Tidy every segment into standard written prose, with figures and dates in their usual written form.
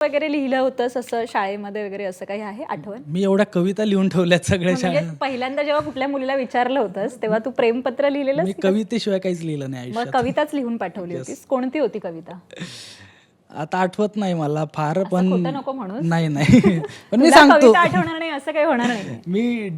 वगैरे लिहिलं होतंस असं शाळेमध्ये वगैरे, असं काही आहे आठवण? मी एवढ्या कविता लिहून ठेवल्यात सगळ्या म्हणजे शाळेत. पहिल्यांदा जेव्हा कुठल्या मुलीला विचारलं होतंस तेव्हा तू प्रेमपत्र लिहिलेलं? मी कवितेशिवाय काहीच लिहिलं नाही मग आयुष्यात. कविताच लिहून पाठवली होतीस. कोणती होती कविता? आता आठवत नाही मला फार, असं पण खोटं नको म्हणूस. नाही नाही पण मी तुला सांगतो, कविता आठवणार नाही असं काही होणार नाही. मी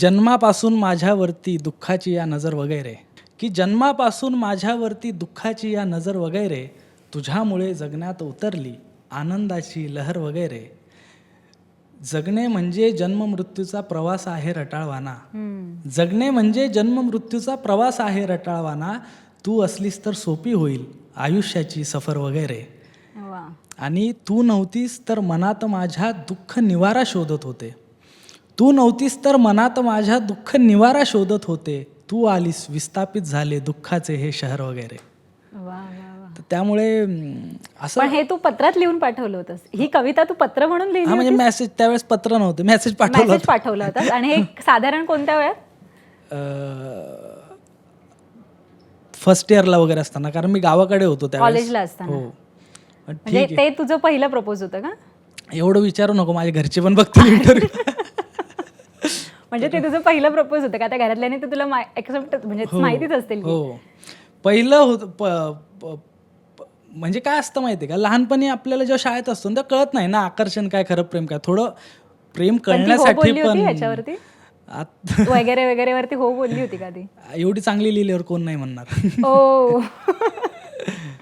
जन्मापासून माझ्यावरती दुःखाची या नजर वगैरे, की जन्मापासून माझ्यावरती दुःखाची या नजर वगैरे, तुझ्यामुळे जगण्यात उतरली आनंदाची लहर वगैरे. जगणे म्हणजे जन्म मृत्यूचा प्रवास आहे रटाळवाना. जगणे म्हणजे जन्म मृत्यूचा प्रवास आहे रटाळवाना. तू असलीस तर सोपी होईल आयुष्याची सफर वगैरे. वा. आणि तू नव्हतीस तर मनात माझ्या दुःख निवारा शोधत होते. तू नव्हतीस तर मनात माझ्या दुःख निवारा शोधत होते. तू आलीस विस्थापित झाले दुःखाचे हे शहर वगैरे. वा वा वा. तर त्यामुळे असं, पण हे तू पत्रात लिहून पाठवलं होतंस. ही कविता तू पत्र म्हणून हा लिहिली म्हणजे होतीस? मेसेज, त्यावेळेस पत्र नव्हते, मेसेज पाठवलं मेसेज होतं. पाठवला होतास. आणि हे साधारण कोणत्या वेळात? फर्स्ट इयरला वगैरे असताना, कारण मी गावाकडे होतो त्यावेळेस. कॉलेजला असताना. हो. म्हणजे ते तुझं पहिलं प्रपोज होतं का? एवढं विचारू नको, माझे घरचे पण बघतील इंटरव्ह्यू. म्हणजे ते तुझं पहिलं प्रपोज होतं का? त्या घरातल्याने ते तुला एक्सेप्ट, म्हणजे माहितीच असतील की. हो, पहिलं होतं. म्हणजे काय असतं माहिती आहे का, लहानपणी आपल्याला जेव्हा शाळेत असतो ना, तेव्हा कळत नाही ना आकर्षण काय, खरं प्रेम काय. थोडं प्रेम पण ती हो कळण्यासाठी बोलली होती पण ह्याच्यावरती वगैरे वगैरे वरती हो बोलली होती का ती? एवढी चांगली लिहिल्यावर कोण नाही म्हणणार. ओ